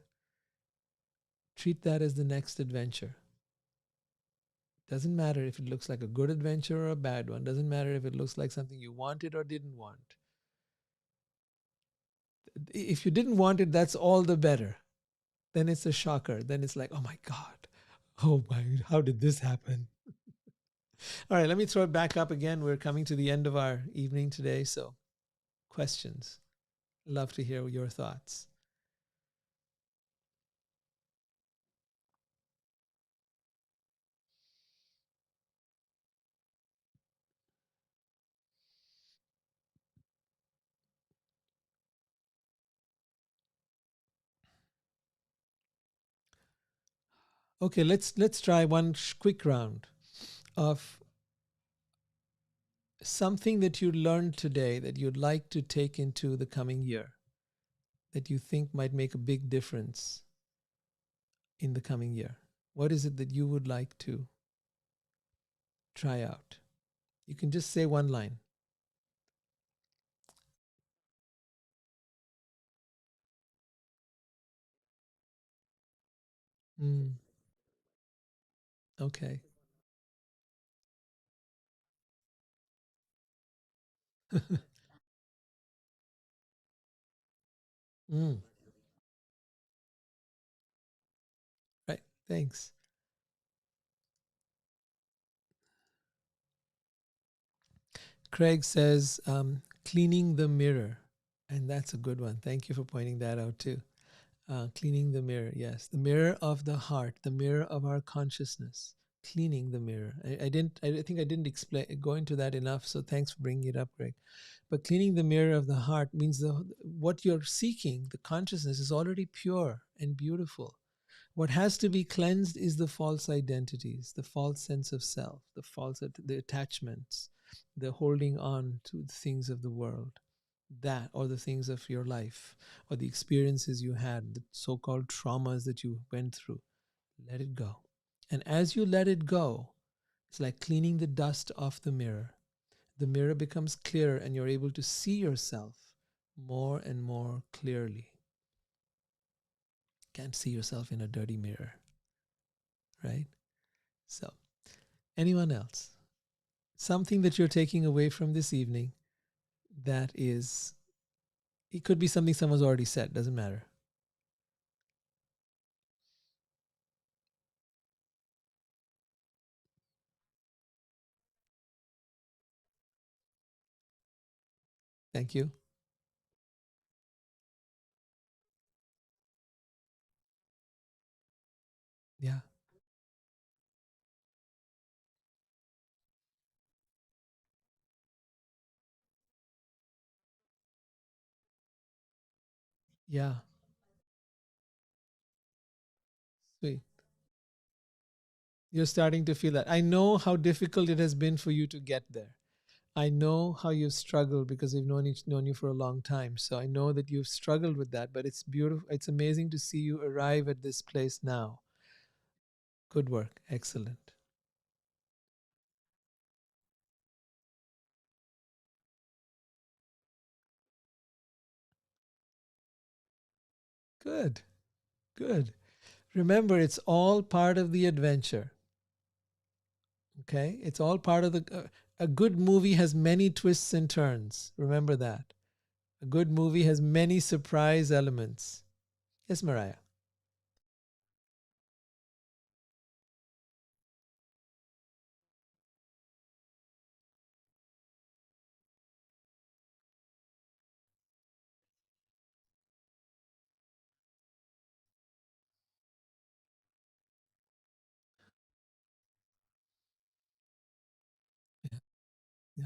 treat that as the next adventure. Doesn't matter if it looks like a good adventure or a bad one. Doesn't matter if it looks like something you wanted or didn't want. If you didn't want it, that's all the better. Then it's a shocker. Then it's like, oh my God. Oh my, how did this happen? All right, let me throw it back up again. We're coming to the end of our evening today. So, questions. Love to hear your thoughts. Okay, let's try one quick round of something that you learned today that you'd like to take into the coming year, that you think might make a big difference in the coming year. What is it that you would like to try out? You can just say one line. Okay. Right. Thanks. Craig says, cleaning the mirror. And that's a good one. Thank you for pointing that out too. Cleaning the mirror. Yes. The mirror of the heart, the mirror of our consciousness. Cleaning the mirror. I think I didn't go into that enough. So thanks for bringing it up, Craig. But cleaning the mirror of the heart means what you're seeking, the consciousness, is already pure and beautiful. What has to be cleansed is the false identities, the false sense of self, the attachments, the holding on to the things of the world, that, or the things of your life, or the experiences you had, the so-called traumas that you went through. Let it go. And as you let it go, it's like cleaning the dust off the mirror. The mirror becomes clearer and you're able to see yourself more and more clearly. Can't see yourself in a dirty mirror, right? So, anyone else? Something that you're taking away from this evening that is, it could be something someone's already said, doesn't matter. Thank you. Yeah. Yeah. Sweet. You're starting to feel that. I know how difficult it has been for you to get there. I know how you've struggled because I've known you for a long time. So I know that you've struggled with that, but it's beautiful. It's amazing to see you arrive at this place now. Good work. Excellent. Good. Good. Remember, it's all part of the adventure. Okay? It's all part of a good movie has many twists and turns. Remember that. A good movie has many surprise elements. Yes, Mariah. Yeah. Yeah.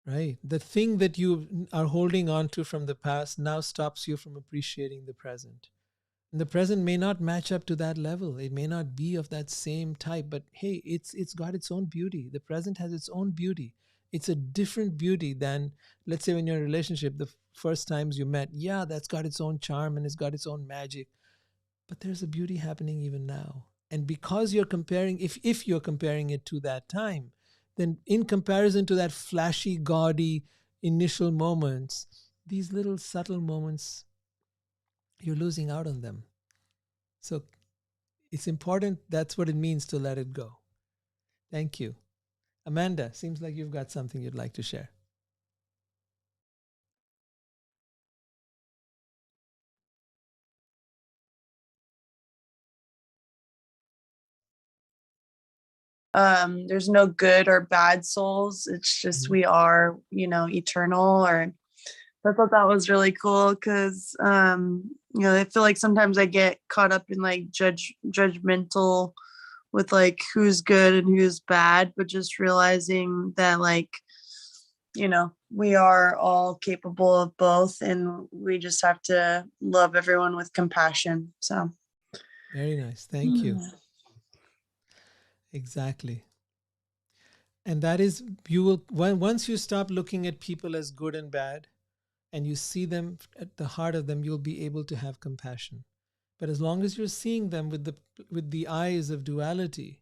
Right. The thing that you are holding on to from the past now stops you from appreciating the present. And the present may not match up to that level. It may not be of that same type, but hey, it's got its own beauty. The present has its own beauty. It's a different beauty than, let's say, when you're in a relationship, the first times you met. Yeah, that's got its own charm and it's got its own magic. But there's a beauty happening even now. And because you're comparing, if you're comparing it to that time, then in comparison to that flashy, gaudy initial moments, these little subtle moments, you're losing out on them. So it's important. That's what it means to let it go. Thank you. Amanda, seems like you've got something you'd like to share. There's no good or bad souls. It's just we are, eternal. Or I thought that was really cool because I feel like sometimes I get caught up in like judgmental with like who's good and who's bad, but just realizing that like we are all capable of both, and we just have to love everyone with compassion. So very nice. Thank you. Exactly. And that is, you will, once you stop looking at people as good and bad, and you see them at the heart of them, you'll be able to have compassion. But as long as you're seeing them with the eyes of duality,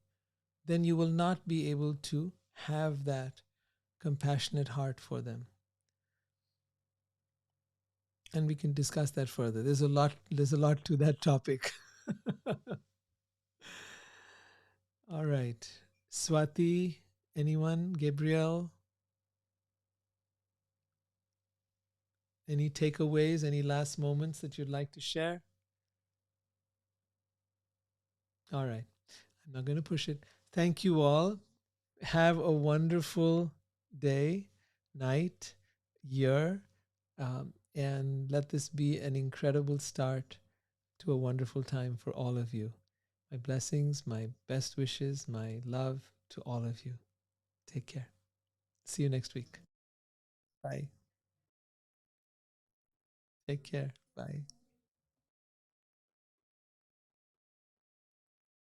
then you will not be able to have that compassionate heart for them. And we can discuss that further. There's a lot to that topic. All right. Swati, anyone? Gabriel? Any takeaways, any last moments that you'd like to share? All right. I'm not going to push it. Thank you all. Have a wonderful day, night, year, and let this be an incredible start to a wonderful time for all of you. My blessings, my best wishes, my love to all of you. Take care. See you next week. Bye. Take care. Bye.